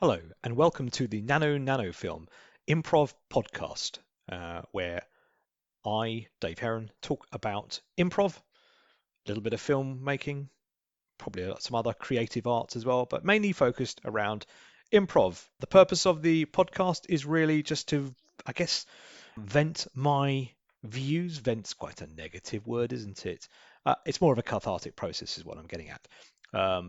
Hello, and welcome to the Nano Film Improv Podcast, where I, Dave Heron, talk about improv, a little bit of filmmaking, probably some other creative arts as well, but mainly focused around improv. The purpose of the podcast is really just to, I guess, vent my views. Vent's quite a negative word, isn't it? It's more of a cathartic process, is what I'm getting at.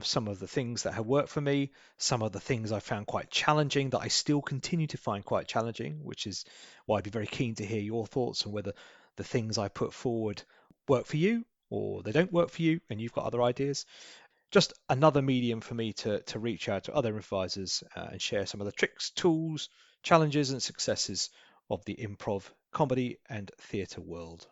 Some of the things that have worked for me, some of the things I found quite challenging that I still continue to find quite challenging, which is why I'd be very keen to hear your thoughts on whether the things I put forward work for you or they don't work for you and you've got other ideas. Just another medium for me to reach out to other improvisers and share some of the tricks, tools, challenges, and successes of the improv, comedy, and theatre world.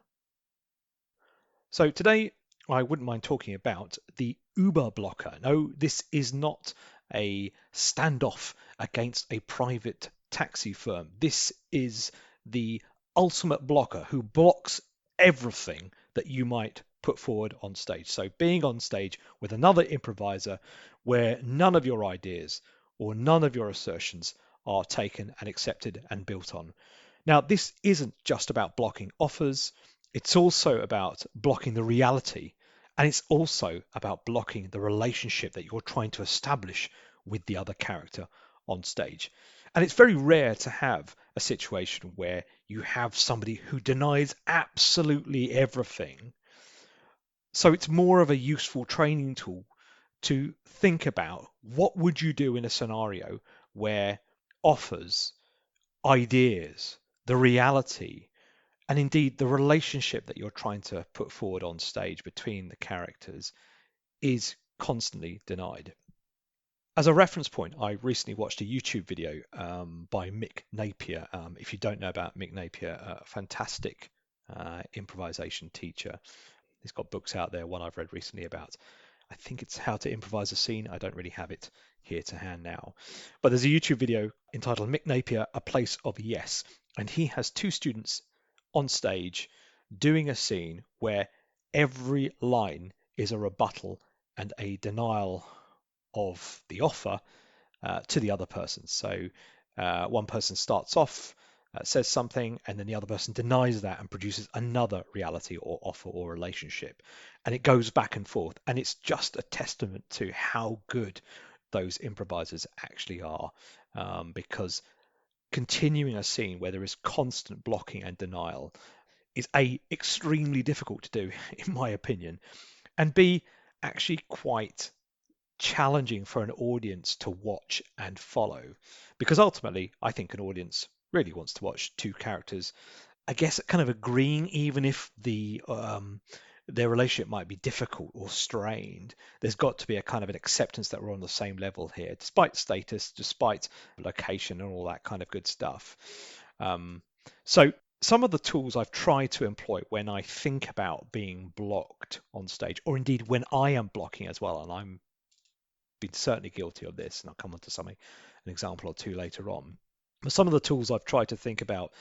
So today I wouldn't mind talking about the Uber blocker. No, this is not a standoff against a private taxi firm. This is the ultimate blocker who blocks everything that you might put forward on stage. So being on stage with another improviser where none of your ideas or none of your assertions are taken and accepted and built on. Now, this isn't just about blocking offers. It's also about blocking the reality, and it's also about blocking the relationship that you're trying to establish with the other character on stage. And it's very rare to have a situation where you have somebody who denies absolutely everything. So it's more of a useful training tool to think about what would you do in a scenario where offers, ideas, the reality, and indeed the relationship that you're trying to put forward on stage between the characters is constantly denied. As a reference point, I recently watched a YouTube video by Mick Napier. If you don't know about Mick Napier, a fantastic improvisation teacher. He's got books out there, one I've read recently about, I think it's How to Improvise a Scene. I don't really have it here to hand now. But there's a YouTube video entitled Mick Napier, A Place of Yes. And he has two students on stage doing a scene where every line is a rebuttal and a denial of the offer to the other person. So one person starts off, says something, and then the other person denies that and produces another reality or offer or relationship. And it goes back and forth. And it's just a testament to how good those improvisers actually are, because continuing a scene where there is constant blocking and denial is A, extremely difficult to do, in my opinion, and B, actually quite challenging for an audience to watch and follow. Because ultimately, I think an audience really wants to watch two characters, I guess, kind of agreeing, even if their relationship might be difficult or strained. There's got to be a kind of an acceptance that we're on the same level here, despite status, despite location, and all that kind of good stuff. So some of the tools I've tried to employ when I think about being blocked on stage, or indeed when I am blocking as well, and I'm been certainly guilty of this, and I'll come on to something, an example or two later on. But some of the tools I've tried to think about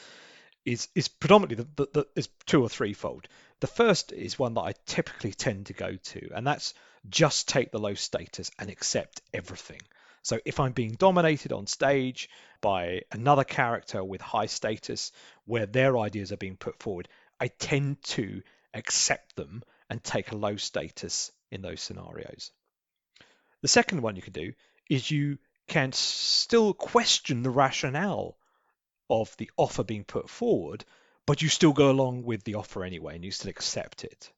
is predominantly is two or threefold. The first is one that I typically tend to go to, and that's just take the low status and accept everything. So if I'm being dominated on stage by another character with high status where their ideas are being put forward, I tend to accept them and take a low status in those scenarios. The second one you can do is you can still question the rationale of the offer being put forward, but you still go along with the offer anyway and you still accept it.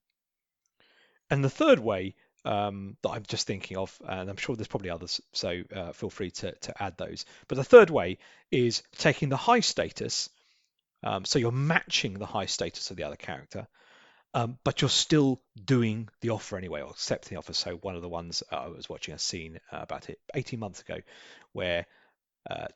And the third way that I'm just thinking of, and I'm sure there's probably others, so feel free to add those. But the third way is taking the high status, so you're matching the high status of the other character, but you're still doing the offer anyway, or accepting the offer. So one of the ones I was watching a scene about it 18 months ago where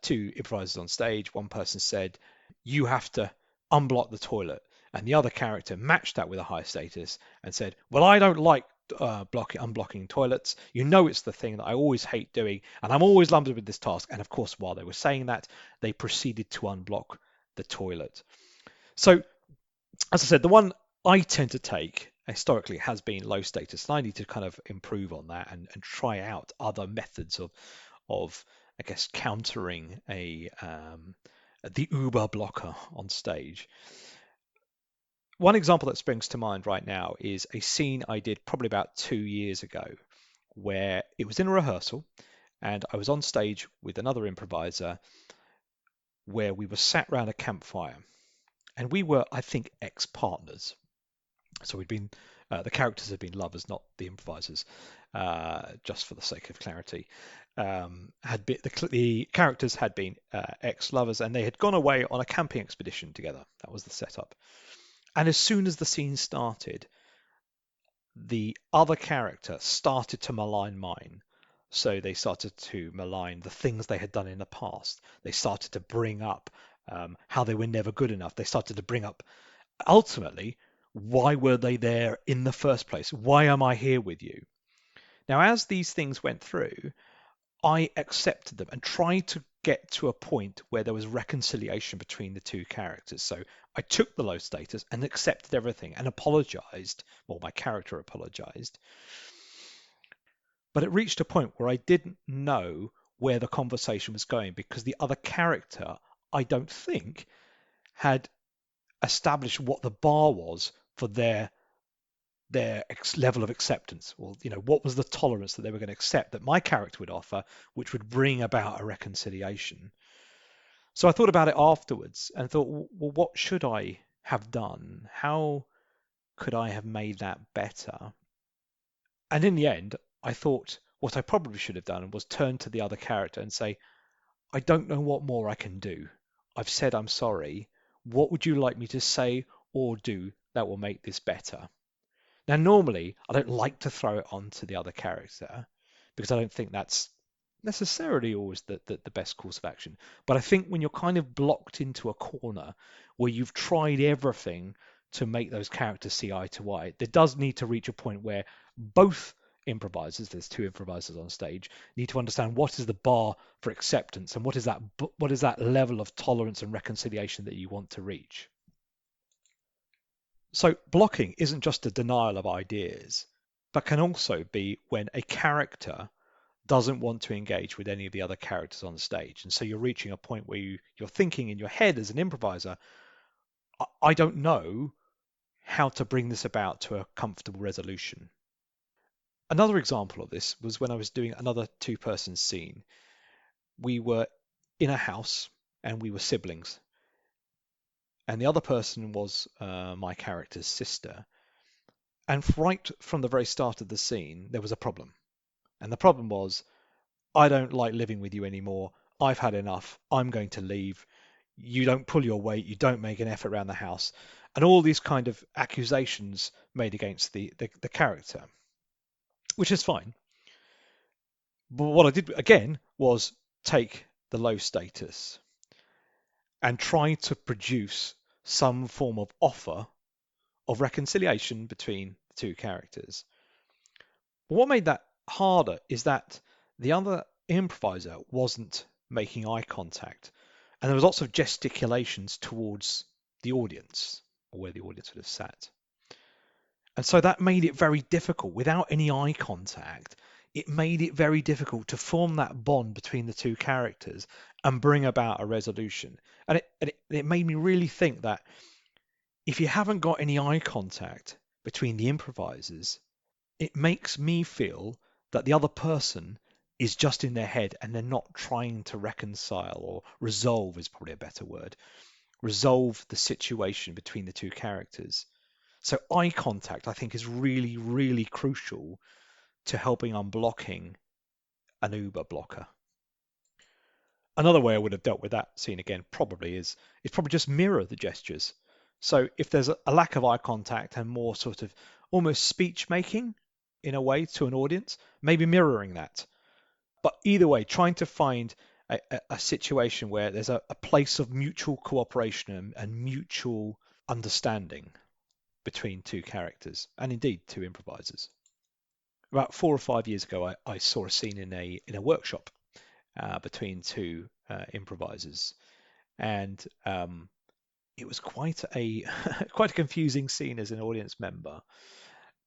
two improvisers on stage, one person said, you have to unblock the toilet. And the other character matched that with a high status and said, well, I don't like unblocking toilets. You know, it's the thing that I always hate doing, and I'm always lumbered with this task. And of course, while they were saying that, they proceeded to unblock the toilet. So, as I said, the one I tend to take historically has been low status, and I need to kind of improve on that and try out other methods of I guess, countering the Uber blocker on stage. One example that springs to mind right now is a scene I did probably about 2 years ago, where it was in a rehearsal and I was on stage with another improviser where we were sat around a campfire, and we were, I think, ex-partners. So the characters had been lovers, not the improvisers, just for the sake of clarity. The characters had been ex-lovers, and they had gone away on a camping expedition together. That was the setup. And as soon as the scene started, the other character started to malign mine. So they started to malign the things they had done in the past. They started to bring up how they were never good enough. They started to bring up, ultimately, why were they there in the first place? Why am I here with you? Now, as these things went through, I accepted them and tried to get to a point where there was reconciliation between the two characters. So I took the low status and accepted everything and apologized. Well, my character apologized. But it reached a point where I didn't know where the conversation was going because the other character, I don't think, had established what the bar was for their level of acceptance, or what was the tolerance that they were going to accept that my character would offer, which would bring about a reconciliation. So I thought about it afterwards and thought, well, what should I have done? How could I have made that better? And in the end, I thought what I probably should have done was turn to the other character and say, I don't know what more I can do. I've said I'm sorry. What would you like me to say or do that will make this better? Now, normally, I don't like to throw it on to the other character because I don't think that's necessarily always the best course of action. But I think when you're kind of blocked into a corner where you've tried everything to make those characters see eye to eye, there does need to reach a point where both improvisers, there's two improvisers on stage, need to understand what is the bar for acceptance and what is that level of tolerance and reconciliation that you want to reach. So blocking isn't just a denial of ideas, but can also be when a character doesn't want to engage with any of the other characters on stage. And so you're reaching a point where you're thinking in your head as an improviser, I don't know how to bring this about to a comfortable resolution. Another example of this was when I was doing another two-person scene. We were in a house and we were siblings. And the other person was my character's sister. And right from the very start of the scene, there was a problem. And the problem was, I don't like living with you anymore. I've had enough. I'm going to leave. You don't pull your weight. You don't make an effort around the house. And all these kind of accusations made against the character, which is fine. But what I did again was take the low status and try to produce some form of offer of reconciliation between the two characters. But what made that harder is that the other improviser wasn't making eye contact, and there was lots of gesticulations towards the audience, or where the audience would have sat. And so that made it very difficult. Without any eye contact, it made it very difficult to form that bond between the two characters and bring about a resolution. And it made me really think that if you haven't got any eye contact between the improvisers, it makes me feel that the other person is just in their head and they're not trying to reconcile, or resolve is probably a better word, resolve the situation between the two characters. So eye contact, I think, is really, really crucial to helping unblocking an Uber blocker. Another way I would have dealt with that scene again probably is probably just mirror the gestures. So if there's a lack of eye contact and more sort of almost speech making in a way to an audience, maybe mirroring that. But either way, trying to find a situation where there's a place of mutual cooperation and mutual understanding between two characters, and indeed two improvisers. About 4 or 5 years ago, I saw a scene in a workshop between two improvisers, and it was quite a quite a confusing scene as an audience member,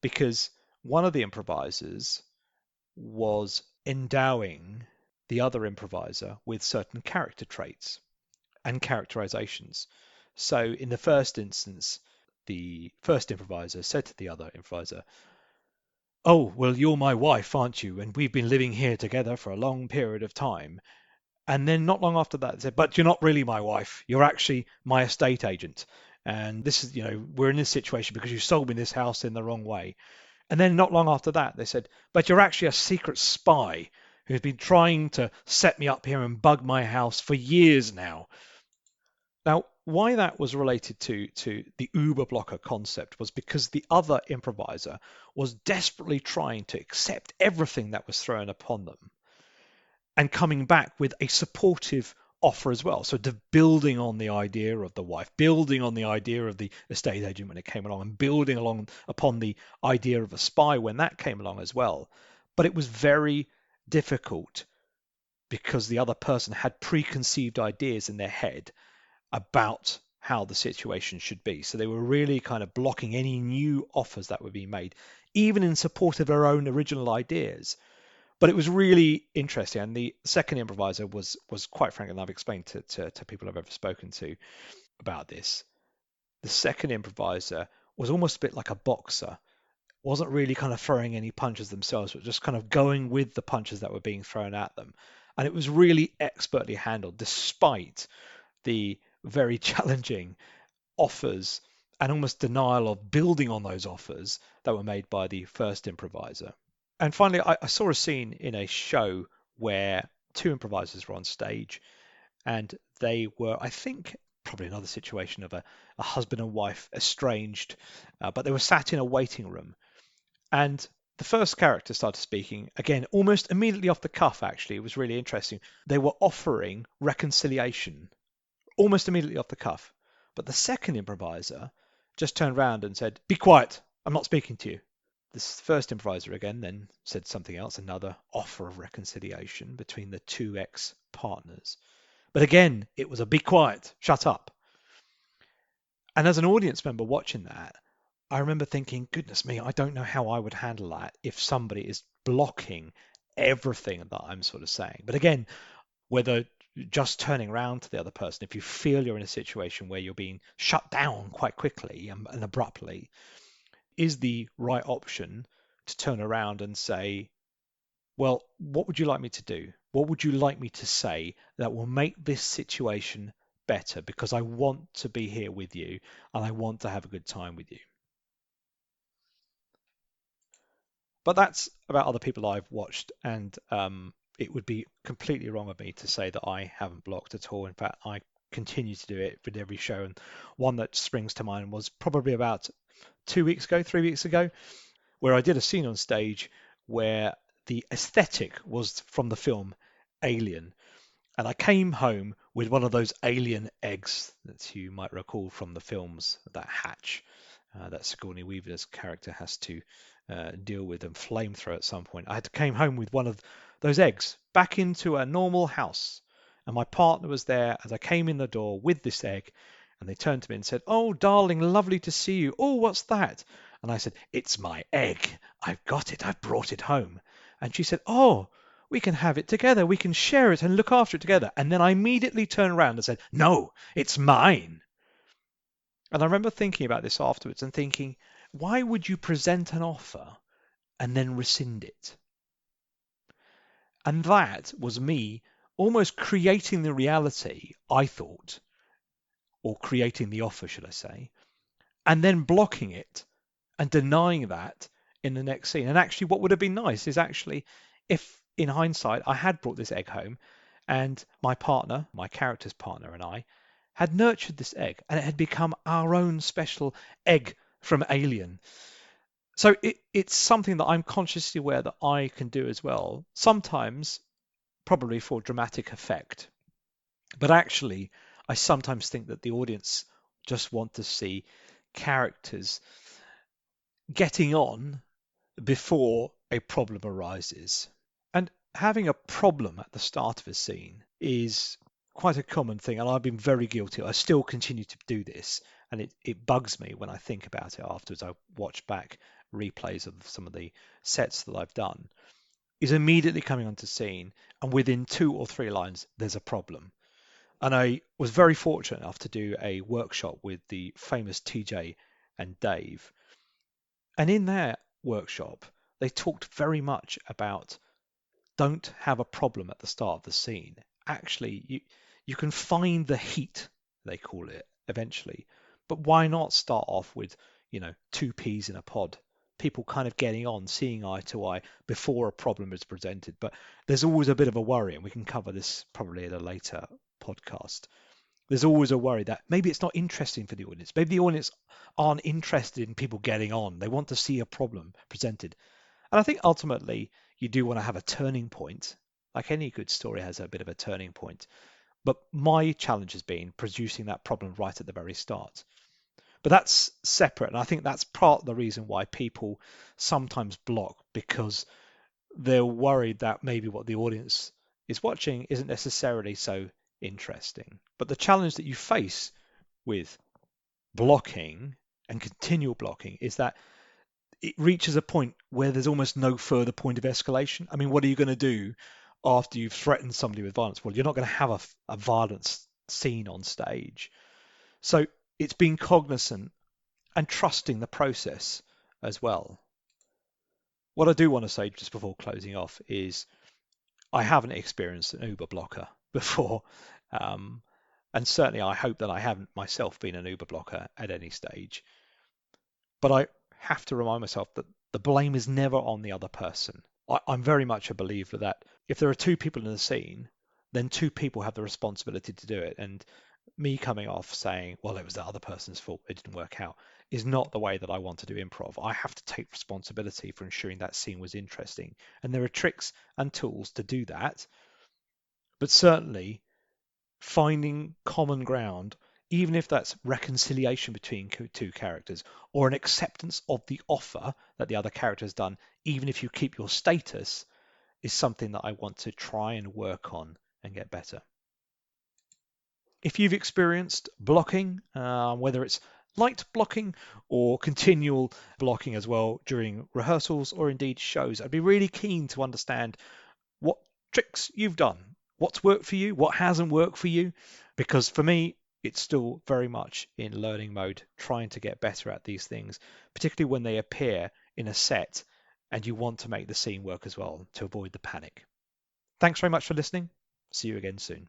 because one of the improvisers was endowing the other improviser with certain character traits and characterizations. So in the first instance, the first improviser said to the other improviser, "Oh, well, you're my wife, aren't you? And we've been living here together for a long period of time." And then not long after that, they said, "But you're not really my wife. You're actually my estate agent. And this is, we're in this situation because you sold me this house in the wrong way." And then not long after that, they said, "But you're actually a secret spy who's been trying to set me up here and bug my house for years now." Now, why that was related to the Uber blocker concept was because the other improviser was desperately trying to accept everything that was thrown upon them and coming back with a supportive offer as well. So building on the idea of the wife, building on the idea of the estate agent when it came along, and building along upon the idea of a spy when that came along as well. But it was very difficult because the other person had preconceived ideas in their head about how the situation should be. So they were really kind of blocking any new offers that were being made, even in support of their own original ideas. But it was really interesting. And the second improviser was quite frank, and I've explained to people I've ever spoken to about this. The second improviser was almost a bit like a boxer, wasn't really kind of throwing any punches themselves, but just kind of going with the punches that were being thrown at them. And it was really expertly handled, despite the very challenging offers and almost denial of building on those offers that were made by the first improviser. And finally, I saw a scene in a show where two improvisers were on stage, and they were, I think, probably another situation of a husband and wife estranged, but they were sat in a waiting room. And the first character started speaking, again, almost immediately off the cuff, actually. It was really interesting. They were offering reconciliation almost immediately off the cuff. But the second improviser just turned around and said, "Be quiet, I'm not speaking to you." This first improviser again then said something else, another offer of reconciliation between the two ex-partners. But again, it was a "be quiet, shut up." And as an audience member watching that, I remember thinking, goodness me, I don't know how I would handle that if somebody is blocking everything that I'm sort of saying. But again, whether just turning around to the other person, if you feel you're in a situation where you're being shut down quite quickly and abruptly, is the right option to turn around and say, "Well, what would you like me to do? What would you like me to say that will make this situation better? Because I want to be here with you and I want to have a good time with you." But that's about other people I've watched, and it would be completely wrong of me to say that I haven't blocked at all. In fact, I continue to do it with every show, and one that springs to mind was probably about 2 weeks ago, 3 weeks ago, where I did a scene on stage where the aesthetic was from the film Alien. And I came home with one of those alien eggs that you might recall from the films that hatch, that Sigourney Weaver's character has to deal with and flamethrower at some point. Came home with one of those eggs back into a normal house. And my partner was there as I came in the door with this egg. And they turned to me and said, "Oh, darling, lovely to see you. Oh, what's that?" And I said, "It's my egg. I've got it. I've brought it home." And she said, "Oh, we can have it together. We can share it and look after it together." And then I immediately turned around and said, "No, it's mine." And I remember thinking about this afterwards and thinking, why would you present an offer and then rescind it? And that was me almost creating the reality, I thought, or creating the offer, should I say, and then blocking it and denying that in the next scene. And actually, what would have been nice is actually if, in hindsight, I had brought this egg home and my partner, my character's partner, and I had nurtured this egg and it had become our own special egg from Alien. So it's something that I'm consciously aware that I can do as well, sometimes probably for dramatic effect. But actually, I sometimes think that the audience just want to see characters getting on before a problem arises. And having a problem at the start of a scene is quite a common thing, and I've been very guilty. I still continue to do this, and it bugs me when I think about it afterwards. I watch back replays of some of the sets that I've done. is immediately coming onto scene, and within 2 or 3 lines, there's a problem. And I was very fortunate enough to do a workshop with the famous TJ and Dave. And in their workshop, they talked very much about don't have a problem at the start of the scene. Actually, you can find the heat, they call it, eventually. But why not start off with, two peas in a pod? People kind of getting on, seeing eye to eye before a problem is presented. But there's always a bit of a worry, and we can cover this probably at a later podcast. There's always a worry that maybe it's not interesting for the audience. Maybe the audience aren't interested in people getting on. They want to see a problem presented. And I think ultimately you do want to have a turning point. Like any good story has a bit of a turning point. But my challenge has been producing that problem right at the very start. But that's separate. And I think that's part of the reason why people sometimes block, because they're worried that maybe what the audience is watching isn't necessarily so interesting. But the challenge that you face with blocking and continual blocking is that it reaches a point where there's almost no further point of escalation. I mean, what are you going to do after you've threatened somebody with violence? Well, you're not going to have a violence scene on stage. So it's being cognizant and trusting the process as well. What I do want to say just before closing off is I haven't experienced an Uber blocker before. And certainly I hope that I haven't myself been an Uber blocker at any stage. But I have to remind myself that the blame is never on the other person. I'm very much a believer that if there are two people in the scene, then two people have the responsibility to do it. And me coming off saying, well, it was the other person's fault, it didn't work out, is not the way that I want to do improv. I have to take responsibility for ensuring that scene was interesting. And there are tricks and tools to do that. But certainly finding common ground, even if that's reconciliation between two characters or an acceptance of the offer that the other character has done, even if you keep your status, is something that I want to try and work on and get better. If you've experienced blocking, whether it's light blocking or continual blocking as well during rehearsals or indeed shows, I'd be really keen to understand what tricks you've done, what's worked for you, what hasn't worked for you, because for me, it's still very much in learning mode, trying to get better at these things, particularly when they appear in a set and you want to make the scene work as well to avoid the panic. Thanks very much for listening. See you again soon.